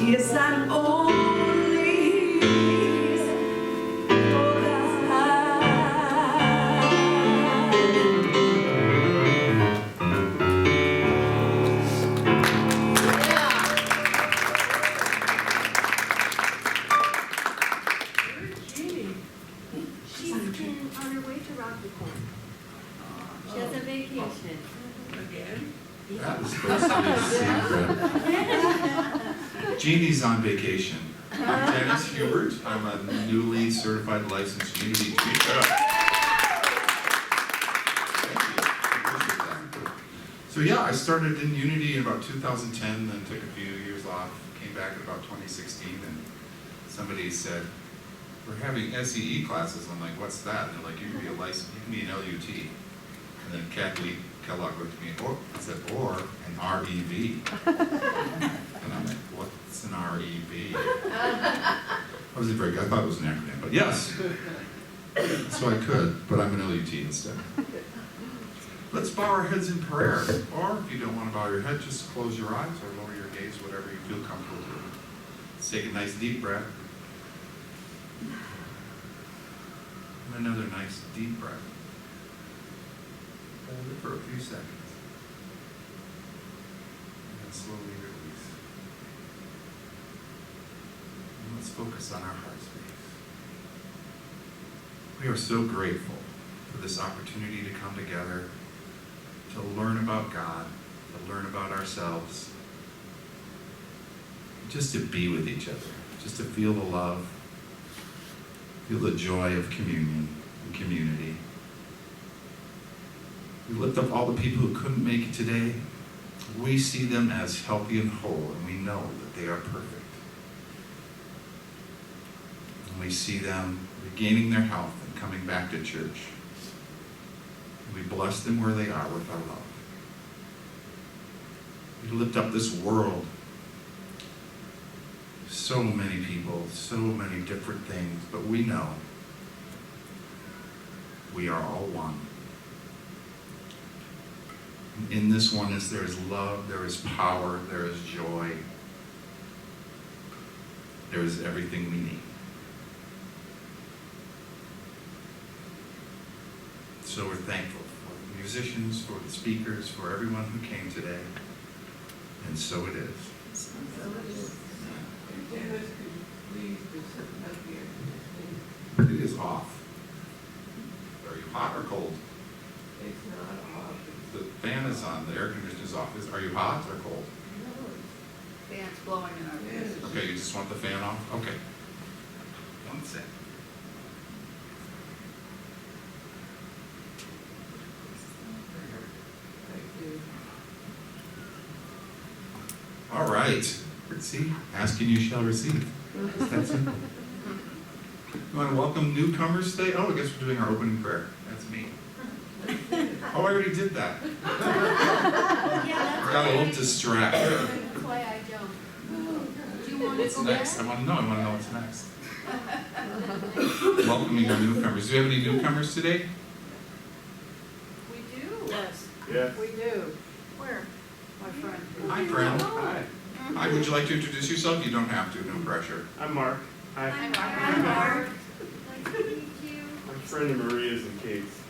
Yes, I'm only here for She's been on her way to Rockport. She has a vacation. Again? That was supposed to be a secret. Jeannie's on vacation. I'm Dennis Hubert. I'm a newly certified licensed Unity teacher. Thank you. I appreciate that. So yeah, I started in Unity in about 2010, then took a few years off, came back in about 2016, and somebody said, we're having SEE classes. I'm like, what's that? And they're like, you can be a license, you can be an LUT. And then Kathleen Kellogg looked at me and said, or an REV. And I'm like, what's an REV? I wasn't very good. I thought it was an acronym, but yes. So I could, but I'm an LUT instead. Let's bow our heads in prayer. Or if you don't want to bow your head, just close your eyes or lower your gaze, whatever you feel comfortable doing. Let's take a nice deep breath. And another nice deep breath. Hold it for a few seconds. And then slowly release. And let's focus on our heart space. We are so grateful for this opportunity to come together, to learn about God, to learn about ourselves, just to be with each other, just to feel the love, feel the joy of communion and community. We lift up all the people who couldn't make it today. We see them as healthy and whole, and we know that they are perfect. And we see them regaining their health and coming back to church. And we bless them where they are with our love. We lift up this world. So many people, so many different things, but we know we are all one. In this oneness, there is love, there is power, there is joy, there is everything we need. So we're thankful for the musicians, for the speakers, for everyone who came today. And so it is. Dennis, could you please do something up here? It is off. Are you hot or cold? It's not off. The fan is on, the air conditioner's off. Are you hot or cold? Fan's blowing in our faces. Okay, you just want the fan off? Okay. 1 sec. Thank you. All right. See, ask and you shall receive. It's that simple. You want to welcome newcomers today? Oh, I guess we're doing our opening prayer. That's me. Oh, I already did that. Yeah, Got a little distracted. that's why I jumped. Do you want to What's go next? back? I want to know what's next. Welcoming our newcomers. Do we have any newcomers today? We do. Yes, Yes. we do. Where? My friend. Hi, friend. Hi, Hi, would you like to introduce yourself? You don't have to, no pressure. I'm Mark. Hi. I'm Mark. Nice to meet you. My friend of Maria's and Kate's.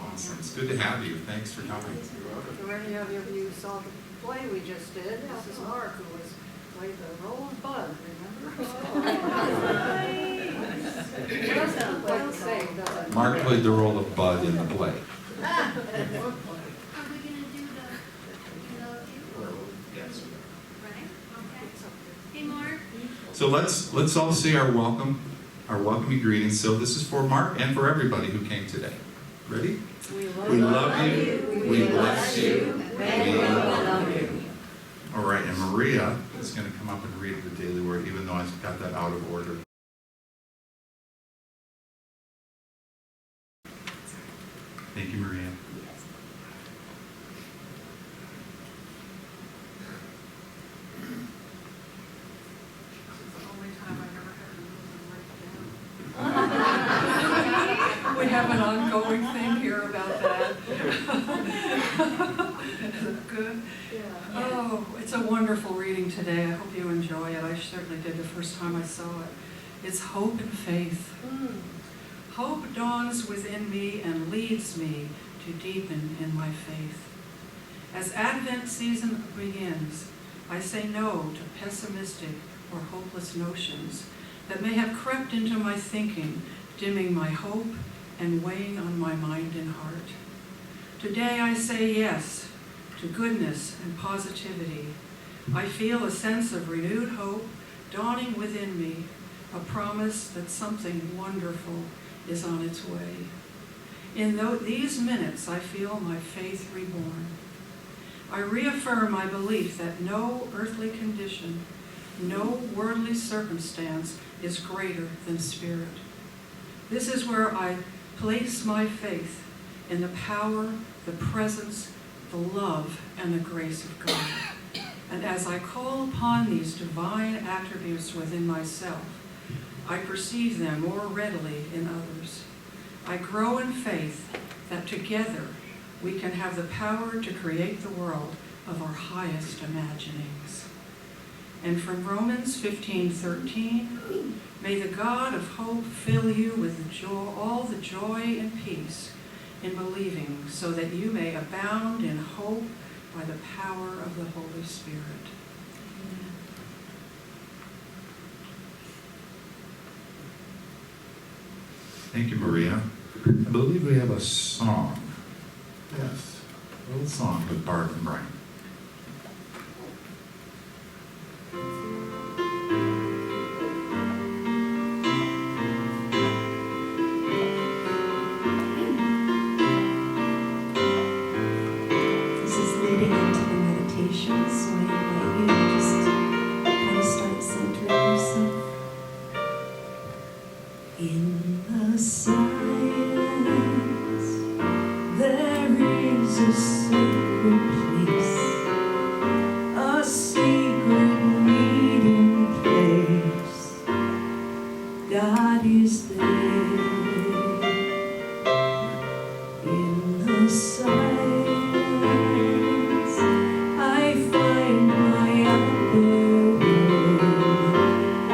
Awesome. It's good to have you. Thanks for coming. You're welcome. For any of you who saw the play we just did, this is Mark, who was played the role of Bud, remember? He doesn't play the same, does he? Mark played the role of Bud in the play. Are we gonna do the Yes. right? Okay. Hey, Mark. So let's all say our welcoming greetings. So this is for Mark and for everybody who came today. Ready? We love you. We bless you. We love you. All right, and Maria is going to come up and read the daily word, even though I got that out of order. Thank you, Maria. We have an ongoing thing here about that. Is it good? Yeah. Oh, it's It's a wonderful reading today. I hope you enjoy it. I certainly did the first time I saw it. It's hope and faith. Hope dawns within me and leads me to deepen in my faith. As Advent season begins, I say no to pessimistic or hopeless notions that may have crept into my thinking, dimming my hope and weighing on my mind and heart. Today I say yes to goodness and positivity. I feel a sense of renewed hope dawning within me, a promise that something wonderful is on its way. In these minutes, I feel my faith reborn. I reaffirm my belief that no earthly condition, no worldly circumstance is greater than spirit. This is where I place my faith in the power, the presence, the love, and the grace of God. And as I call upon these divine attributes within myself, I perceive them more readily in others. I grow in faith that together we can have the power to create the world of our highest imaginings. And from Romans 15:13, may the God of hope fill you with all the joy and peace in believing, so that you may abound in hope by the power of the Holy Spirit. Amen. Thank you, Maria. I believe we have a song. Yes, a little song with Barb and Brian. This is leading into the meditation, so I invite you to just kind of start centering yourself. In the silence, there is a sacred place, a secret meeting place. God is there. In the silence, I find my upper room, a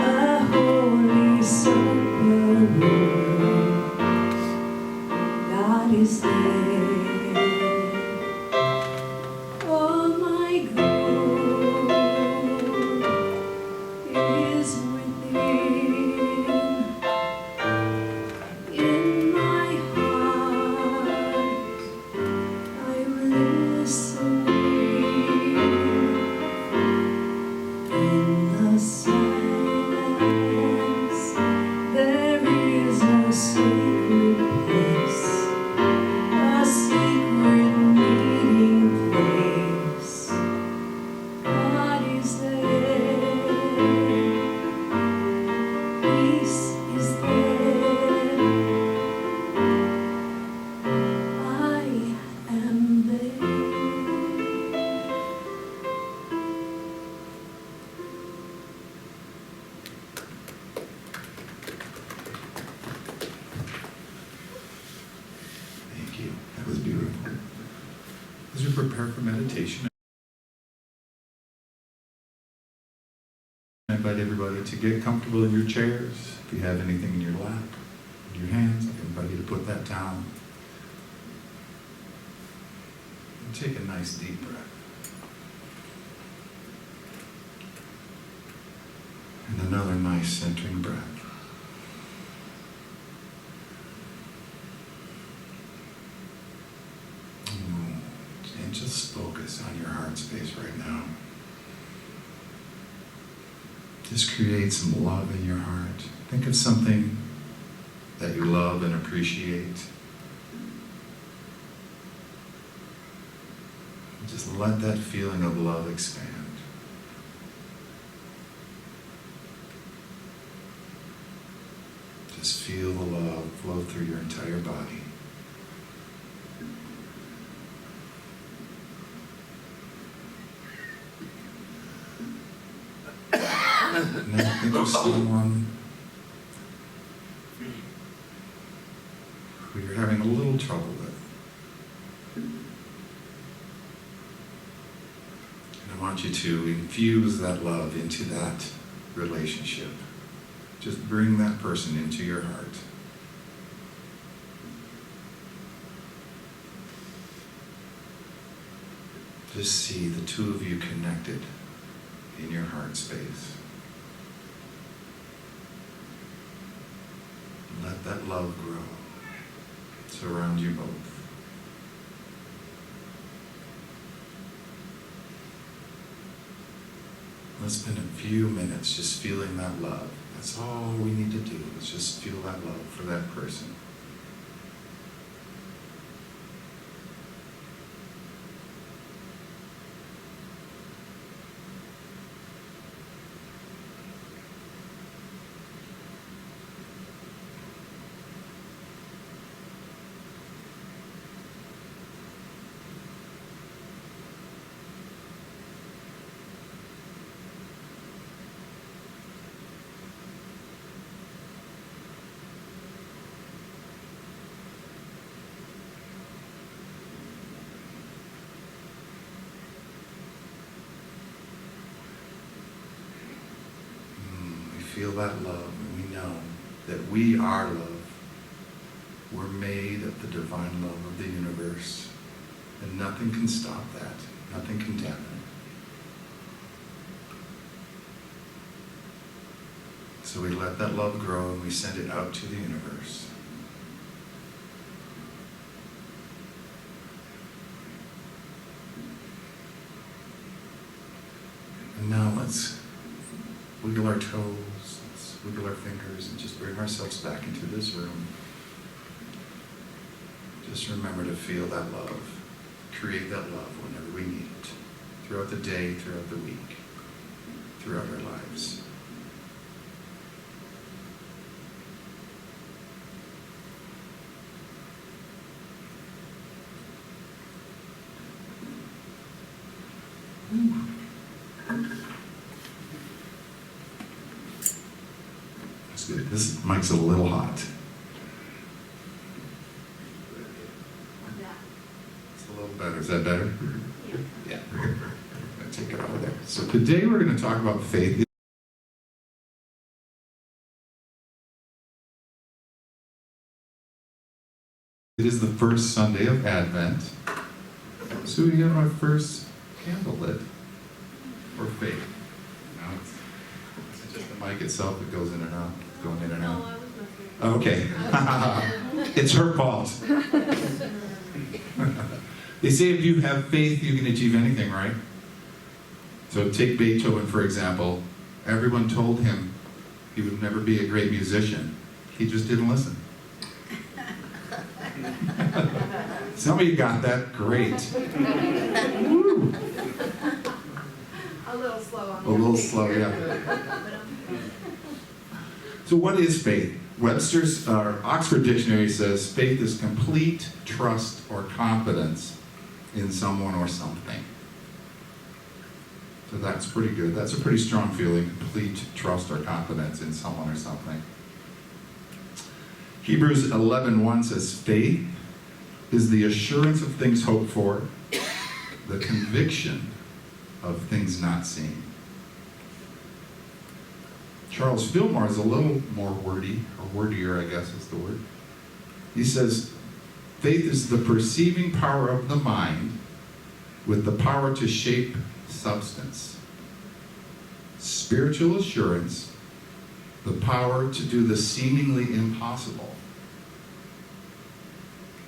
holy supper room. God is there. All my good is within. In my heart, I'm listening. In the silence, there is a sacred place, a secret meeting place. God is there. Peace is there. I am there. Thank you. That was beautiful. As we prepare for meditation, I invite everybody to get comfortable in your chairs. If you have anything in your lap, in your hands, I invite you to put that down. And take a nice deep breath. And another nice centering breath. And just focus on your heart space right now. Just create some love in your heart. Think of something that you love and appreciate. Just let that feeling of love expand. Just feel the love flow through your entire body. Now think of someone who you're having a little trouble with. And I want you to infuse that love into that relationship. Just bring that person into your heart. Just see the two of you connected in your heart space. Let that love grow. Surround you both. Let's spend a few minutes just feeling that love. That's all we need to do, is just feel that love for that person. Feel that love, and we know that we are love. We're made of the divine love of the universe, and nothing can stop that. Nothing can dampen it. So we let that love grow, and we send it out to the universe. And now let's wiggle our toes, let's wiggle our fingers, and just bring ourselves back into this room. Just remember to feel that love. Create that love whenever we need it. Throughout the day, throughout the week, throughout our lives. That's good. This mic's a little hot. It's a little better. Is that better? Yeah. I'm going to take it over there. So today we're going to talk about faith. It is the first Sunday of Advent. So we got my first candle lit. Or faith. No, it's just the mic itself that goes in and out. Going in and out. No, I was messing. Okay. It's her fault. They say if you have faith, you can achieve anything, right? So take Beethoven, for example. Everyone told him he would never be a great musician. He just didn't listen. Some of you got that. Great. Woo. A little slow on A little slow, yeah. So what is faith? Webster's Oxford Dictionary says faith is complete trust or confidence in someone or something. So that's pretty good. That's a pretty strong feeling, complete trust or confidence in someone or something. Hebrews 11:1 says faith is the assurance of things hoped for, the conviction of things not seen. Charles Fillmore is a little more wordy, or wordier, I guess is the word. He says, faith is the perceiving power of the mind with the power to shape substance. Spiritual assurance, the power to do the seemingly impossible.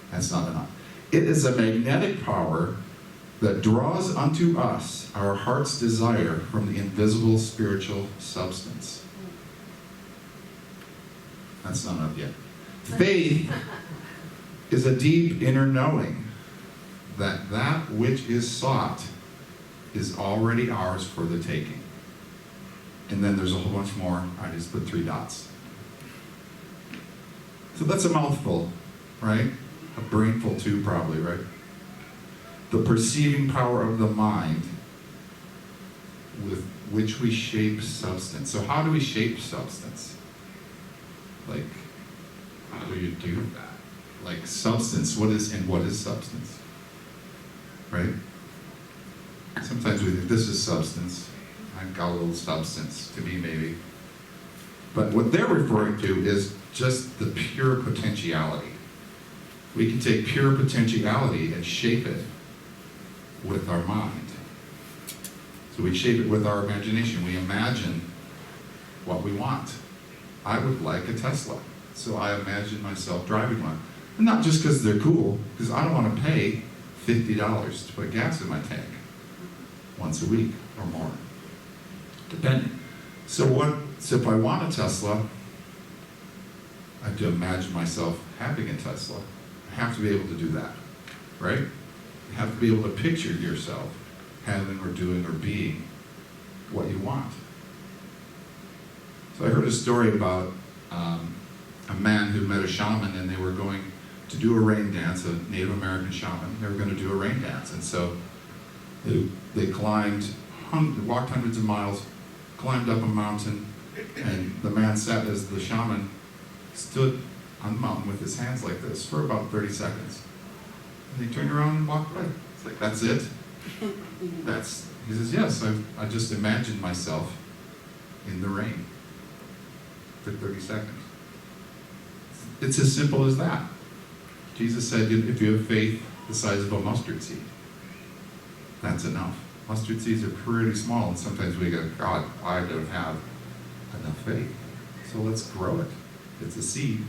That's not enough. It is a magnetic power that draws unto us our heart's desire from the invisible spiritual substance. That's not enough yet. Faith is a deep inner knowing that that which is sought is already ours for the taking. And then there's a whole bunch more. I just put 3 dots. So that's a mouthful, right? A brainful too, probably, right? The perceiving power of the mind with which we shape substance. So how do we shape substance? Like, how do you do that? Like substance, what is substance? Right? Sometimes we think this is substance. I've got a little substance to me, maybe. But what they're referring to is just the pure potentiality. We can take pure potentiality and shape it with our mind. So we shape it with our imagination. We imagine what we want. I would like a Tesla, so I imagine myself driving one. And not just because they're cool, because I don't want to pay $50 to put gas in my tank once a week or more, depending. So if I want a Tesla, I have to imagine myself having a Tesla. I have to be able to do that, right? You have to be able to picture yourself having or doing or being what you want. So I heard a story about a man who met a shaman, and they were going to do a rain dance, a Native American shaman. They were going to do a rain dance, and so they climbed, walked hundreds of miles, climbed up a mountain, and the man sat as the shaman stood on the mountain with his hands like this for about 30 seconds. And they turned around and walked away. It's like, that's it? He says, yes, I just imagined myself in the rain for 30 seconds. It's as simple as that. Jesus said, if you have faith the size of a mustard seed, that's enough. Mustard seeds are pretty small, and sometimes we go, God, I don't have enough faith. So let's grow it. It's a seed.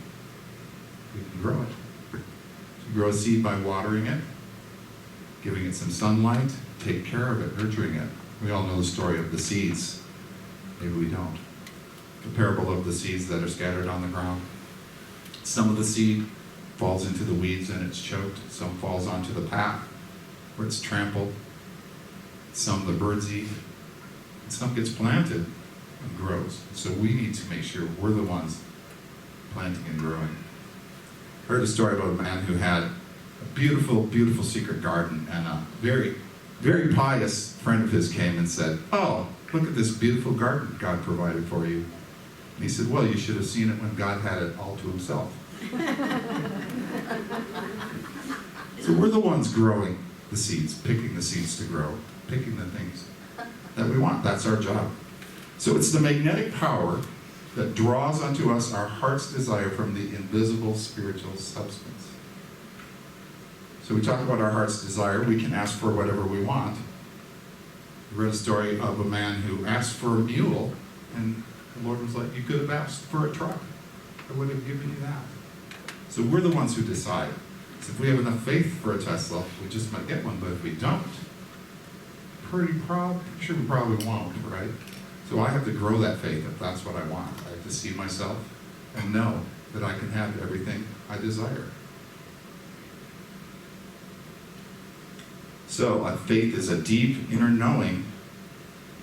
We can grow it. You grow a seed by watering it, giving it some sunlight, take care of it, nurturing it. We all know the story of the seeds. Maybe we don't. The parable of the seeds that are scattered on the ground. Some of the seed falls into the weeds and it's choked. Some falls onto the path where it's trampled. Some the birds eat. And some gets planted and grows. So we need to make sure we're the ones planting and growing. I heard a story about a man who had a beautiful, beautiful secret garden, and a very, very pious friend of his came and said, oh, look at this beautiful garden God provided for you. And he said, well, you should have seen it when God had it all to himself. So we're the ones growing the seeds, picking the seeds to grow, picking the things that we want. That's our job. So it's the magnetic power that draws unto us our heart's desire from the invisible spiritual substance. So we talk about our heart's desire. We can ask for whatever we want. We read a story of a man who asked for a mule, and the Lord was like, you could have asked for a truck. I would have given you that. So we're the ones who decide. So if we have enough faith for a Tesla, we just might get one, but if we don't, pretty sure we probably won't, right? So I have to grow that faith if that's what I want. I have to see myself and know that I can have everything I desire. So a faith is a deep inner knowing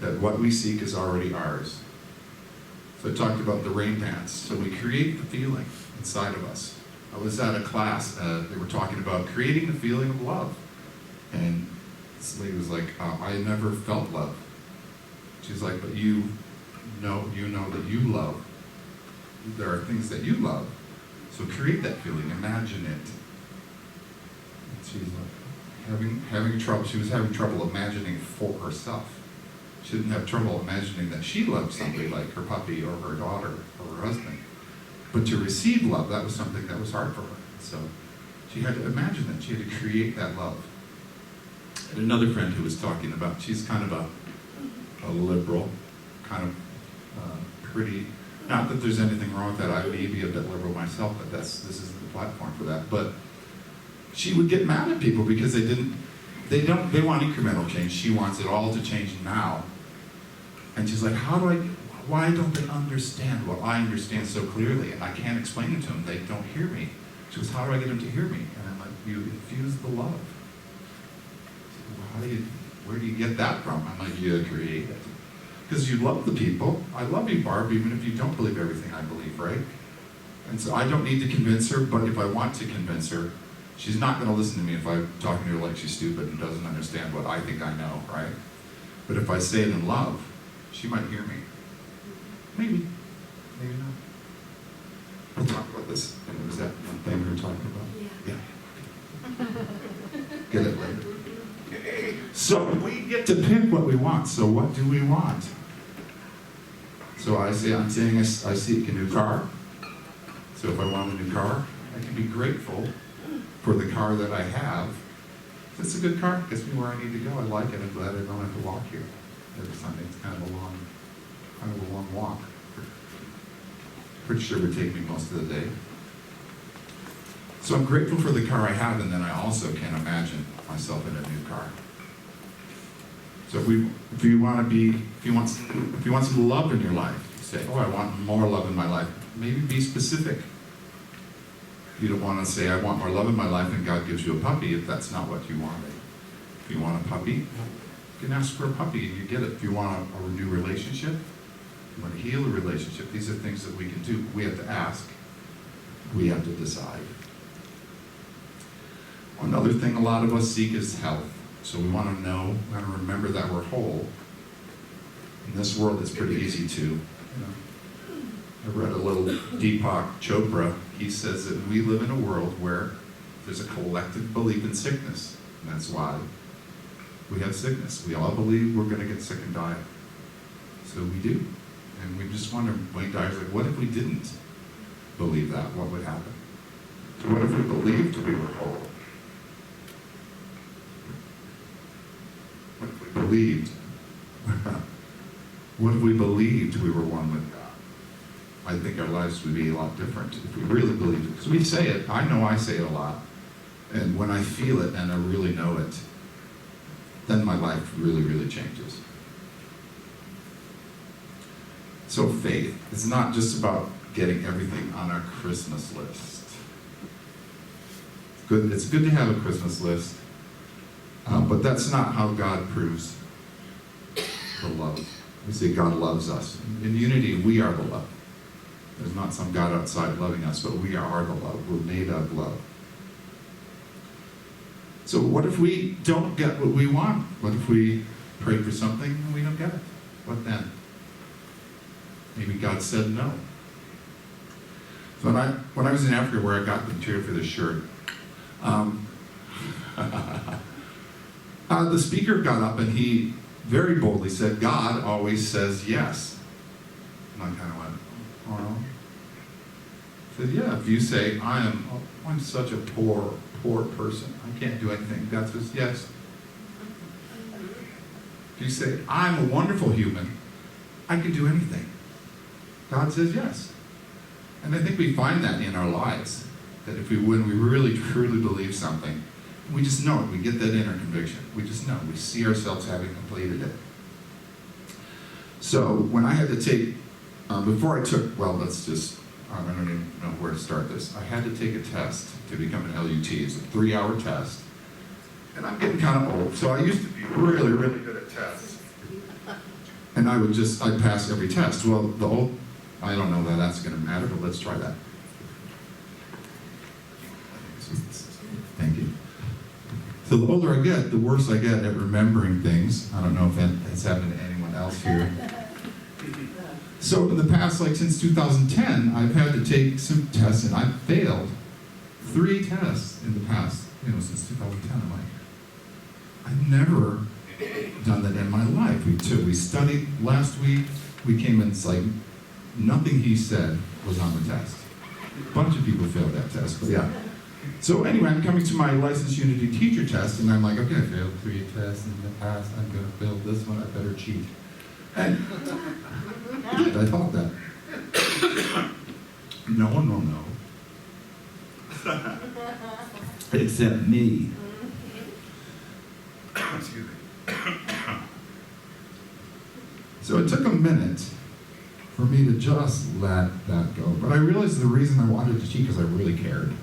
that what we seek is already ours. So I talked about the rain dance. So we create the feeling inside of us. I was at a class, they were talking about creating the feeling of love. And this lady was like, I never felt love. She's like, but you know that you love. There are things that you love. So create that feeling, imagine it. And she's like, having trouble, she was having trouble imagining for herself. She didn't have trouble imagining that she loved somebody like her puppy or her daughter or her husband. But to receive love, that was something that was hard for her. So she had to imagine that. She had to create that love. And another friend who was talking about, she's kind of a liberal, kind of pretty, not that there's anything wrong with that, I may be a bit liberal myself, but this isn't the platform for that. But she would get mad at people because they want incremental change. She wants it all to change now. And she's like, why don't they understand what I understand so clearly? And I can't explain it to them. They don't hear me. She goes, how do I get them to hear me? And I'm like, you infuse the love. Where do you get that from? I'm like, you create it. Because you love the people. I love you, Barb, even if you don't believe everything I believe, right? And so I don't need to convince her, but if I want to convince her, she's not going to listen to me if I'm talking to her like she's stupid and doesn't understand what I think I know, right? But if I say it in love, she might hear me. Maybe. Maybe not. We'll talk about this. And was that one thing we were talking about? Yeah. Yeah. Get it later. So we get to pick what we want. So what do we want? So I'm saying I seek a new car. So if I want a new car, I can be grateful for the car that I have. If it's a good car, it gets me where I need to go. I like it. I'm glad I don't have to walk here every Sunday. It's kind of a long walk. Pretty sure it would take me most of the day. So I'm grateful for the car I have, and then I also can imagine myself in a new car. So if you want some love in your life, you say, oh, I want more love in my life. Maybe be specific. You don't want to say, I want more love in my life, and God gives you a puppy if that's not what you wanted. If you want a puppy, you can ask for a puppy and you get it. If you want a new relationship, you want to heal a relationship, these are things that we can do. We have to ask. We have to decide. Another thing a lot of us seek is health. So we want to know, we want to remember that we're whole. In this world, it's pretty easy to. I read a little Deepak Chopra. He says that we live in a world where there's a collective belief in sickness. And that's why we have sickness. We all believe we're going to get sick and die. So we do. And we just wonder, Wayne Dyer's like, what if we didn't believe that? What would happen? So what if we believed we were whole? What if we believed? What if we believed we were one with God? I think our lives would be a lot different if we really believed it. Because we say it, I know I say it a lot. And when I feel it and I really know it, then my life really, really changes. So faith is not just about getting everything on our Christmas list. It's good to have a Christmas list, but that's not how God proves the love. We say God loves us. In unity, we are the love. There's not some God outside loving us, but we are the love. We're made of love. So what if we don't get what we want? What if we pray for something and we don't get it? What then? Maybe God said no. So when I was in Africa, where I got the material for this shirt, the speaker got up and he very boldly said, God always says yes. And I kind of went, oh. He said, yeah, if you say, I'm such a poor person, I can't do anything, God says yes. If you say, I'm a wonderful human, I can do anything, God says yes. And I think we find that in our lives, that when we really truly believe something, we just know it. We get that inner conviction. We just know. We see ourselves having completed it. So when I had to take, before I took, I don't even know where to start this. I had to take a test to become an LUT. It's a 3-hour test. And I'm getting kind of old, so I used to be really, really good at tests. And I'd pass every test. Well, I don't know that that's going to matter, but let's try that. Thank you. So the older I get, the worse I get at remembering things. I don't know if that's happened to anyone else here. So in the past, since 2010, I've had to take some tests, and I've failed 3 tests in the past, since 2010. I'm like, I've never done that in my life. We studied last week. We came in, it's like nothing he said was on the test. A bunch of people failed that test, but yeah. So anyway, I'm coming to my licensed Unity teacher test, and I'm like, okay, I failed 3 tests in the past. I'm going to fail this one. I better cheat. And I thought that. No one will know. Except me. Excuse me. So it took a minute for me to just let that go. But I realized the reason I wanted to cheat because I really cared.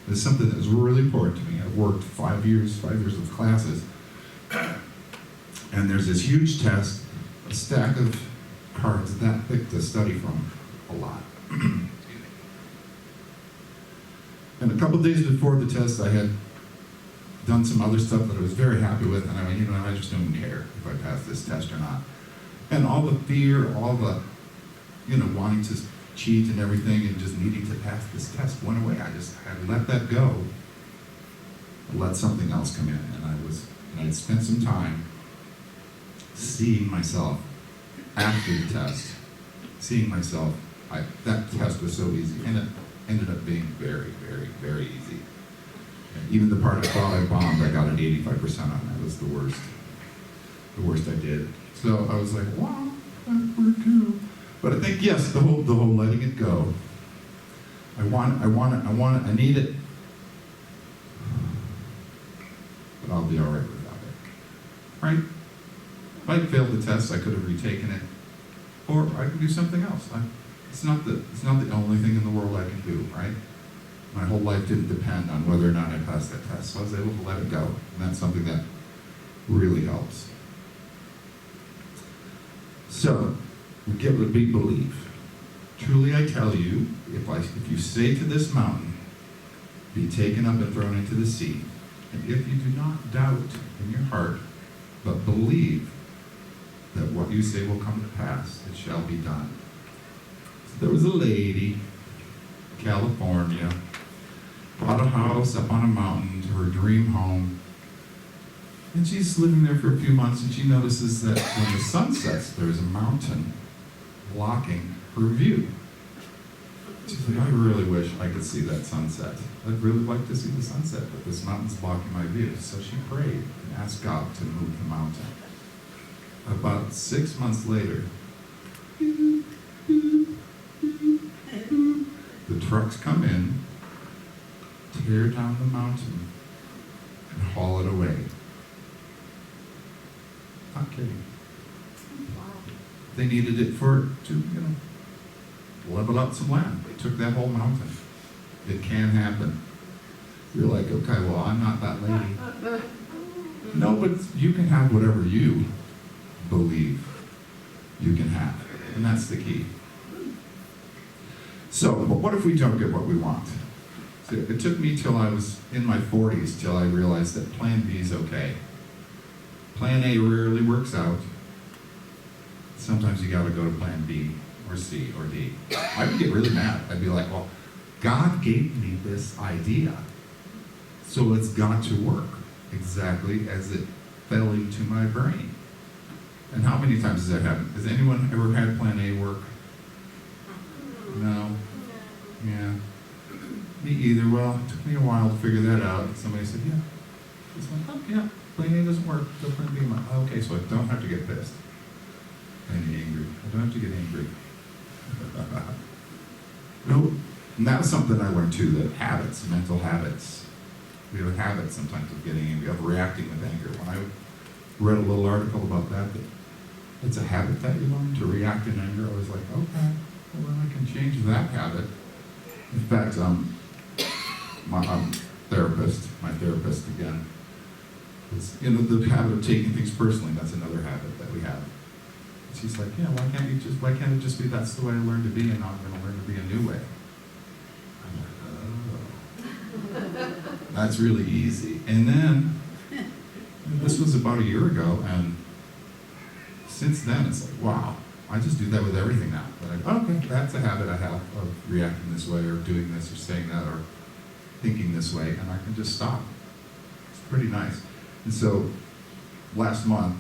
It's something that was really important to me. I worked 5 years of classes. And there's this huge test, a stack of cards that thick to study from a lot. And a couple days before the test, I had done some other stuff that I was very happy with, and I went, I just don't care if I pass this test or not. And all the fear, all the, wanting to cheat and everything and just needing to pass this test went away. I let that go. I let something else come in, and I'd spent some time seeing myself after the test, seeing myself. That test was so easy, and it ended up being very, very, very easy. And even the part I thought I bombed, I got an 85% on. That was the worst I did. So I was like, wow, that worked too. But I think, yes, the whole letting it go. I need it. But I'll be all right without it. Right? If I failed the test, I could have retaken it. Or I could do something else. It's not the only thing in the world I can do, right? My whole life didn't depend on whether or not I passed that test, so I was able to let it go. And that's something that really helps. So, we get what we believe. Truly I tell you, if you say to this mountain, be taken up and thrown into the sea, and if you do not doubt in your heart, but believe that what you say will come to pass, it shall be done. So there was a lady, California, bought a house up on a mountain to her dream home. And she's living there for a few months, and she notices that when the sun sets, there's a mountain blocking her view. She's like, I really wish I could see that sunset. I'd really like to see the sunset, but this mountain's blocking my view. So she prayed and asked God to move the mountain. About 6 months later, the trucks come in, tear down the mountain, and haul it away. Not kidding. They needed it to level out some land. They took that whole mountain. It can happen. You're like, okay, well, I'm not that lady. No, but you can have whatever you believe you can have. And that's the key. So, but what if we don't get what we want? So it took me till I was in my 40s till I realized that plan B is okay. Plan A rarely works out. Sometimes you gotta go to plan B or C or D. I would get really mad. I'd be like, well, God gave me this idea, so it's got to work exactly as it fell into my brain. And how many times has that happened? Has anyone ever had plan A work? No? Yeah. Me either. Well, it took me a while to figure that out. Somebody said, yeah. It's like, oh, yeah, plan A doesn't work, so plan B. I'm like, okay, so I don't have to get pissed. And angry. I don't have to get angry. Nope. And that was something I learned too, that habits, mental habits. We have a habit sometimes of getting angry, of reacting with anger. When I read a little article about that it's a habit that you learn to react in anger, I was like, okay, well then I can change that habit. In fact, my therapist again, is, the habit of taking things personally, that's another habit that we have. She's like, yeah, why can't it just be that's the way I learned to be, and now I'm going to learn to be a new way? I'm like, oh. That's really easy. And then, this was about a year ago, and since then, it's like, wow, I just do that with everything now. Okay, that's a habit I have of reacting this way, or doing this, or saying that, or thinking this way, and I can just stop. It's pretty nice. And so, last month,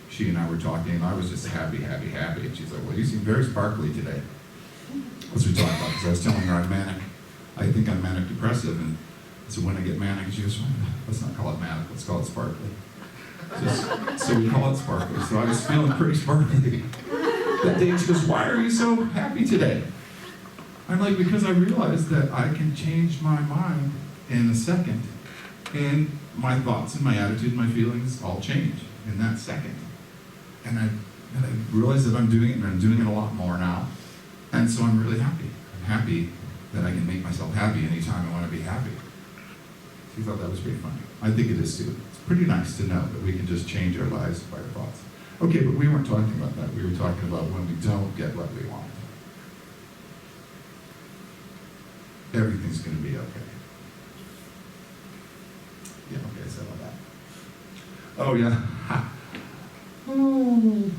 she and I were talking, and I was just happy. And she's like, well, you seem very sparkly today. What's we talking about? Because I was telling her I'm manic. I think I'm manic depressive. And so when I get manic, she goes, well, let's not call it manic, let's call it sparkly. So we call it sparkly. So I was feeling pretty sparkly that day. And she goes, why are you so happy today? I'm like, because I realized that I can change my mind in a second. And my thoughts and my attitude and my feelings all change in that second. And I realize that I'm doing it, and I'm doing it a lot more now. And so I'm really happy. I'm happy that I can make myself happy anytime I want to be happy. She thought that was pretty funny. I think it is too. It's pretty nice to know that we can just change our lives by our thoughts. Okay, but we weren't talking about that. We were talking about when we don't get what we want. Everything's going to be okay. Yeah, okay, I said all that. Oh, yeah. Oh.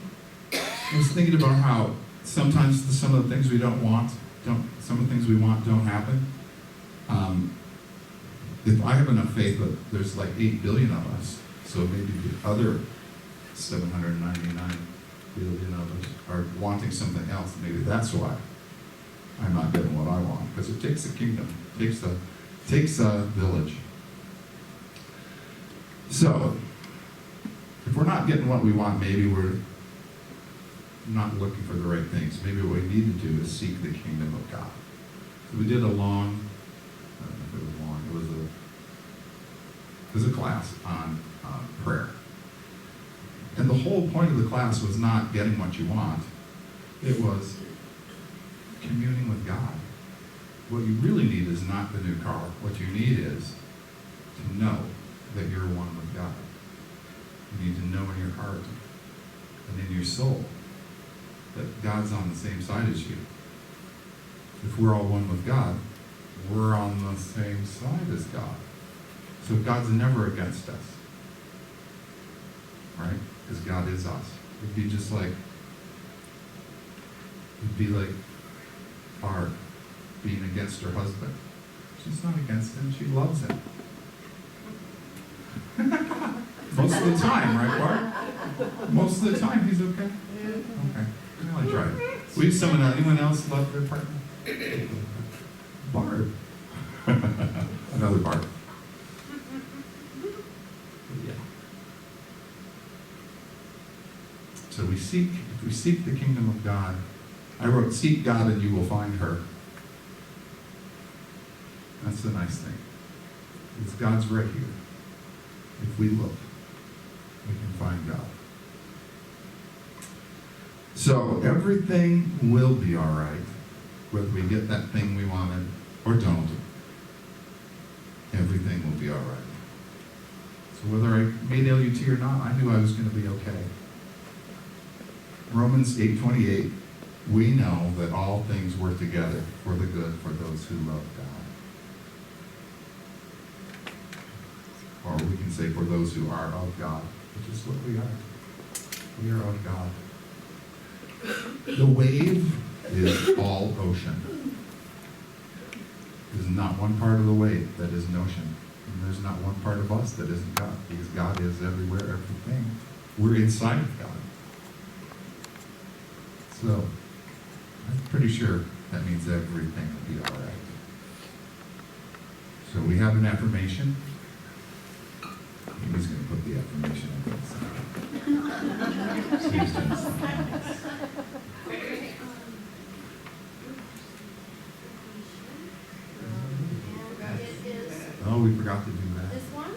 I was thinking about how sometimes some of the things we don't want, some of the things we want don't happen. if I have enough faith that there's like 8 billion of us, so maybe the other 799 billion of us are wanting something else, maybe that's why I'm not getting what I want, because it takes a kingdom, takes a village. So, if we're not getting what we want, maybe we're not looking for the right things. Maybe what we need to do is seek the kingdom of God. So we did a long, I don't know if it was long, it was a class on prayer. And the whole point of the class was not getting what you want. It was communing with God. What you really need is not the new car. What you need is to know that you're one with God. You need to know in your heart and in your soul that God's on the same side as you. If we're all one with God, we're on the same side as God. So God's never against us. Right? Because God is us. It'd be just like, Barb being against her husband. She's not against him, she loves him. Most of the time, right, Barb? Most of the time he's okay? Okay. Well, I tried. Anyone else love their partner? Barb. Another Barb. Yeah. So if we seek the kingdom of God, I wrote, seek God and you will find her. That's the nice thing. It's God's right here. If we look, we can find God. So everything will be all right, whether we get that thing we wanted or don't. Everything will be all right. So whether I made LUT or not, I knew I was going to be okay. Romans 8:28, we know that all things work together for the good for those who love God. Or we can say for those who are of God, which is what we are. We are of God. The wave is all ocean. There's not one part of the wave that isn't ocean. And there's not one part of us that isn't God, because God is everywhere, everything. We're inside of God. So, I'm pretty sure that means everything will be all right. So we have an affirmation. He's going to put the affirmation in. Steve's doing something else. Oh, we forgot to do that. This one?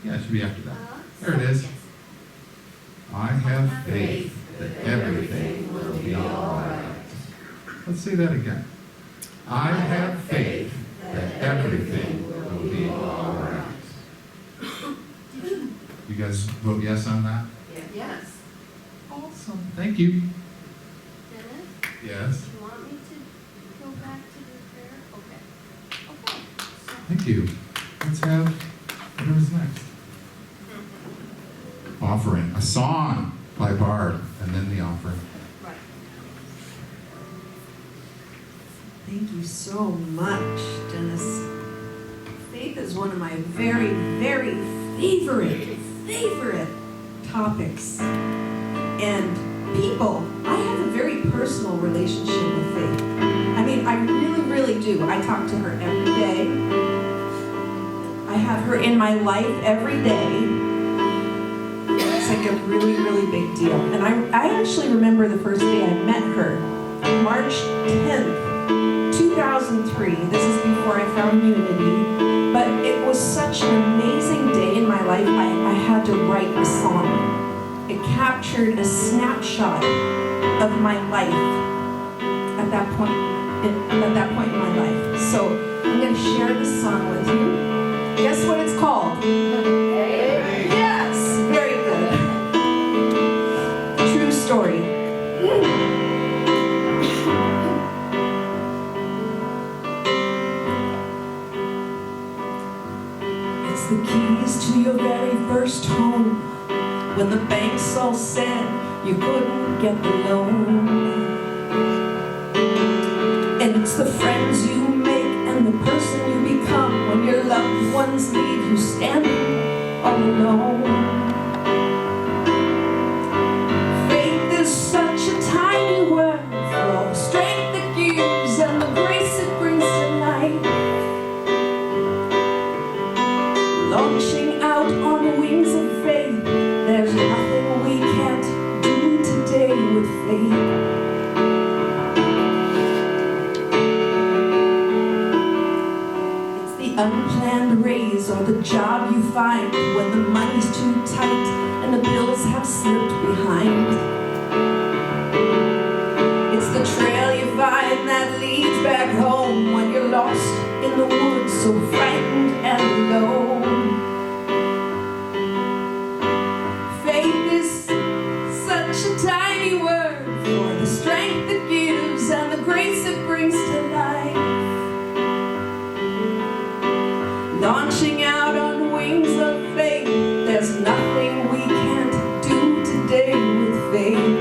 Yeah, it should be after that. There it is. I have faith that everything will be all right. Let's say that again. I have faith that everything will be all right. You guys vote yes on that? Yes. Awesome. Thank you. Dennis, Yes. do you want me to go back to the prayer? Okay. Okay. So, Thank you. Let's have whatever's next. Offering. A song by Barb, and then the offering. right. Thank you so much, Dennis. Faith is one of my very, very favorite topics. And people, I have a very personal relationship with faith. I mean, I really, really do. I talk to her every day. I have her in my life every day. It's like a really, really big deal. And I actually remember the first day I met her, March 10th, 2003. This is before I found Unity. But it was such an amazing day in my life, I had to write a song. It captured a snapshot of my life at that point in my life. So I'm going to share this song with you. Guess what it's called? Yes, very good. True story. It's the keys to your very first home. When the banks all said you couldn't get the loan. And it's the friends you make and the person you become when you're ones leave you standing all alone. Faith is such a tiny word for all the strength it gives and the grace it brings to life. Launching out on the wings of faith, there's nothing we can't do today with faith. Unplanned raise or the job you find when the money's too tight and the bills have slipped behind. It's the trail you find that leads back home when you're lost in the woods, so frightened and alone. Faith is such a tiny word for the strength it gives and the grace it brings to life. Launching out on wings of faith, there's nothing we can't do today with faith.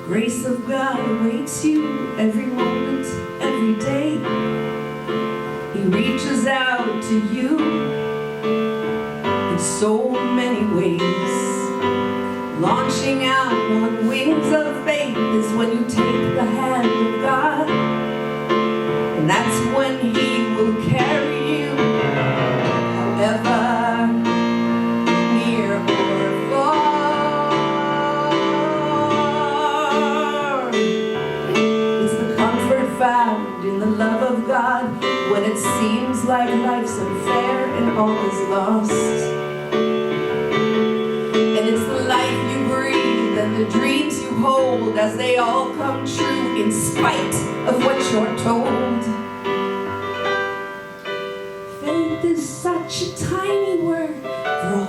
Grace of God awaits you every moment, every day. He reaches out to you in so many ways. Launching out on wings of faith is when you take the hand of God, and that's when He will carry you, however near or far. It's the comfort found in the love of God when it seems like life's unfair and all is lost. And it's the life you breathe and the dreams you hold as they all come true in spite of what you're told. Faith is such a tiny word for all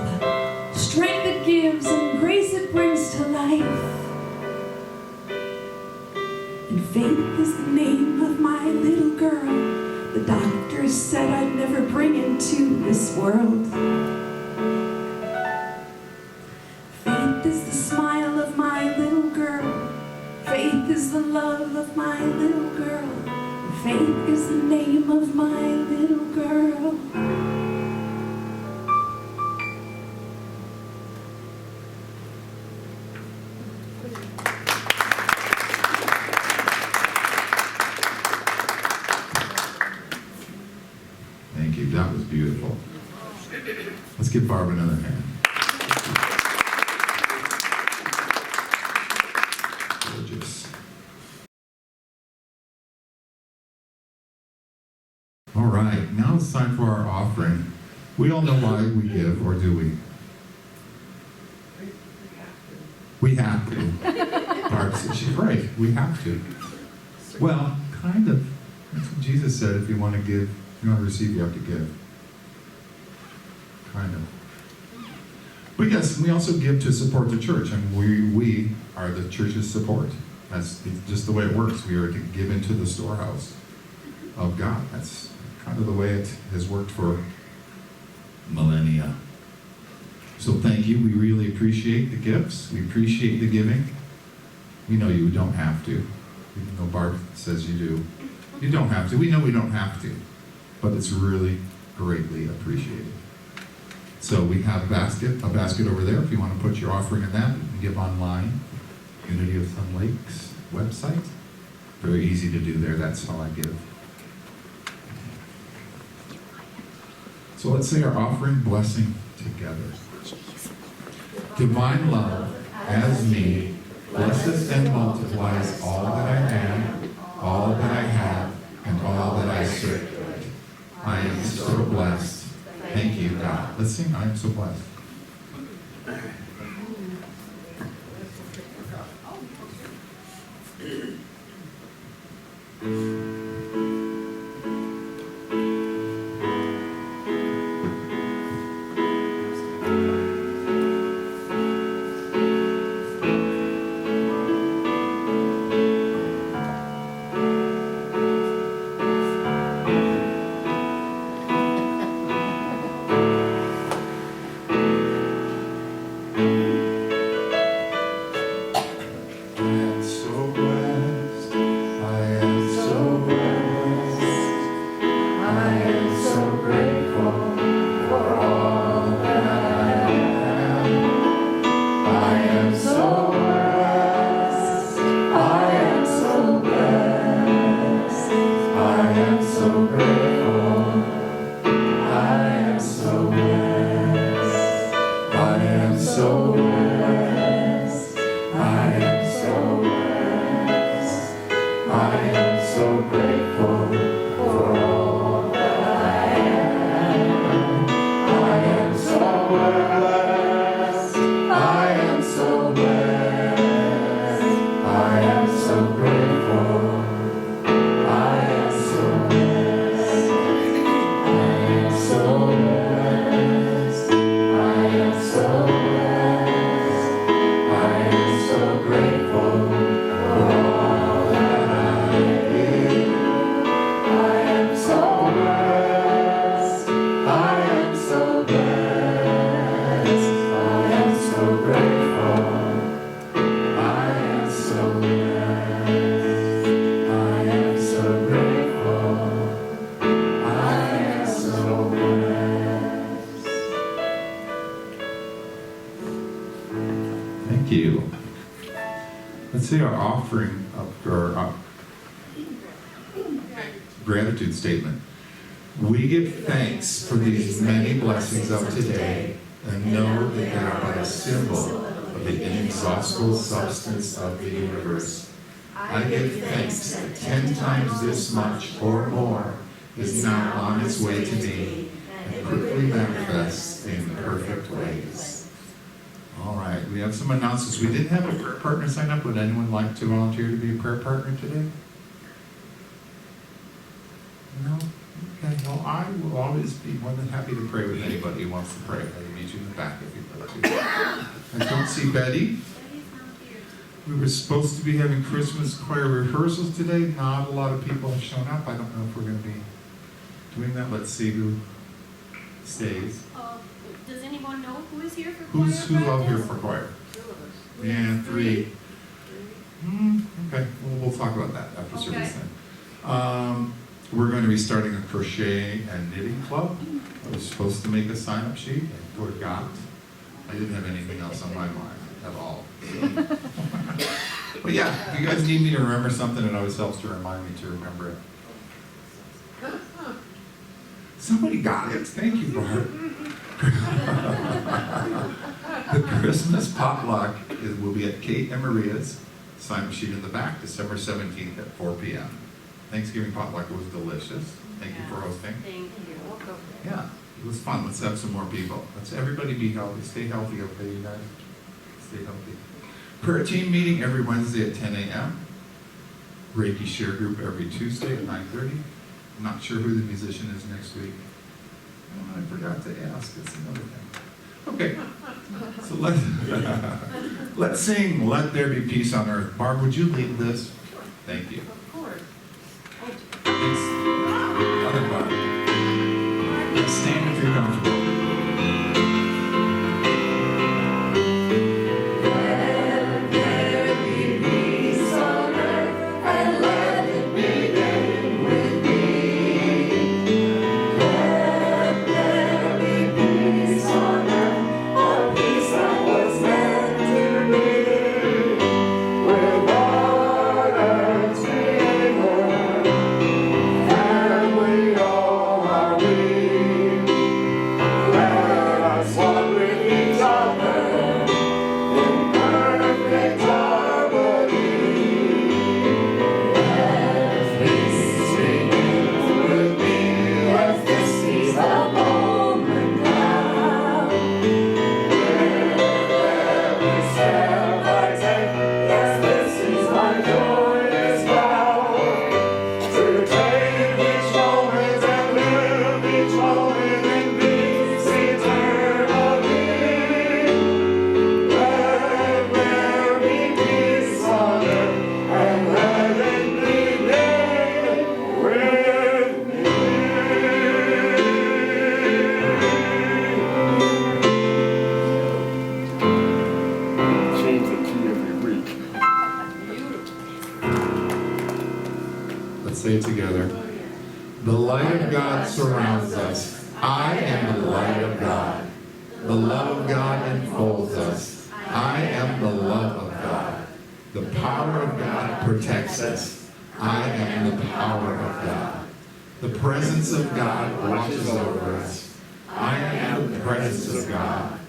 the strength it gives and grace it brings to life. And faith is the name of my little girl the doctors said I'd never bring into this world. Faith is the smile of my little girl. Faith is the love of my little girl. Faith is the name of my little girl. Thank you, that was beautiful. Let's give Barb another hand. Gorgeous. All right, now it's time for our offering. We all know why we give, or do we? We have to. Barb said, she's right, we have to. Well, kind of. That's what Jesus said, if you want to give, if you want to receive, you have to give. Kind of. But yes, we also give to support the church, and we are the church's support. That's just the way it works. We are to give into the storehouse of God. That's kind of the way it has worked for millennia. So thank you. We really appreciate the gifts. We appreciate the giving. We know you don't have to, even though Barb says you do. You don't have to. We know we don't have to, but it's really greatly appreciated. So we have a basket over there. If you want to put your offering in that, you can give online. Unity of Sun Lakes website. Very easy to do there. That's how I give. So let's say our offering blessing together. Divine love, as me, blesses and multiplies all that I am, all that I have, and all that I circulate. I am so blessed. Thank you, God. Let's sing, I am so blessed. am so grateful. I am so blessed. I am so blessed. I am so blessed. I am so grateful for all that I am. I am so blessed. I am so blessed. I am so grateful. I am so blessed. I am so blessed. I am so blessed. I am so grateful for all that I do. I am so blessed. I am so blessed. I am so grateful. I am so blessed. I am so grateful. I am so blessed. Thank you. Let's say our offering of our gratitude statement. We give thanks for these many blessings of today and know that they are but a symbol of the inexhaustible substance of the universe. I give thanks that 10 times this much or more is now on its way to me and quickly manifests in perfect ways. All right, we have some announcements. We didn't have a prayer partner sign up. Would anyone like to volunteer to be a prayer partner today? No? Okay, well, I will always be more than happy to pray with anybody who wants to pray. I can meet you in the back if you'd like to. I don't see Betty. We were supposed to be having Christmas choir rehearsals today. Not a lot of people have shown up. I don't know if we're going to be doing that. Let's see who stays. Does anyone know who is here for Who's out here practice? for choir? Two of us. Yeah, 3. Okay, well, we'll talk about that after service then. We're going to be starting a crochet and knitting club. I was supposed to make a sign-up sheet. I forgot. I didn't have anything else on my mind at all. But yeah, if you guys need me to remember something, it always helps to remind me to remember it. Somebody got it. Thank you, Bart. The Christmas potluck will be at Kate and Maria's. Sign-up sheet in the back, December 17th at 4 p.m. Thanksgiving potluck was delicious. Thank you for hosting. Thank you. Welcome. Yeah, it was fun. Let's have some more people. Let's everybody be healthy. Stay healthy, okay, you guys? Stay healthy. Prayer team meeting every Wednesday at 10 a.m. Reiki share group every Tuesday at 9:30. I'm not sure who the musician is next week. Oh, I forgot to ask. It's another thing. Okay, so let's sing "Let There Be Peace on Earth." Barb, would you lead this? Thank you. Of course. Thanks. Other Barb. Let's stand if you're comfortable. Let there be peace on earth, and let it begin with me. Let there be peace on earth, a peace that was meant to be. With all earth's neighbor, and we all are we. Let us walk with each other in perfect harmony. Let peace begin with me. Let this be the moment now. With every step I take, yes, this is my joyous vow. To take each moment and live each moment in peace eternally. Let there be peace on earth, and let it begin with me. Change the key every week. Let's say it together. The light of God surrounds us. I am the light of God. The love of God enfolds us. I am the love of God. The power of God protects us. I am the power of God. The presence of God watches over us. I am the presence of God.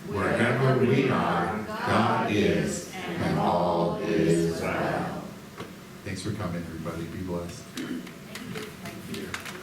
Wherever we are, God is, and all is well. Thanks for coming, everybody. Be blessed. Thank you.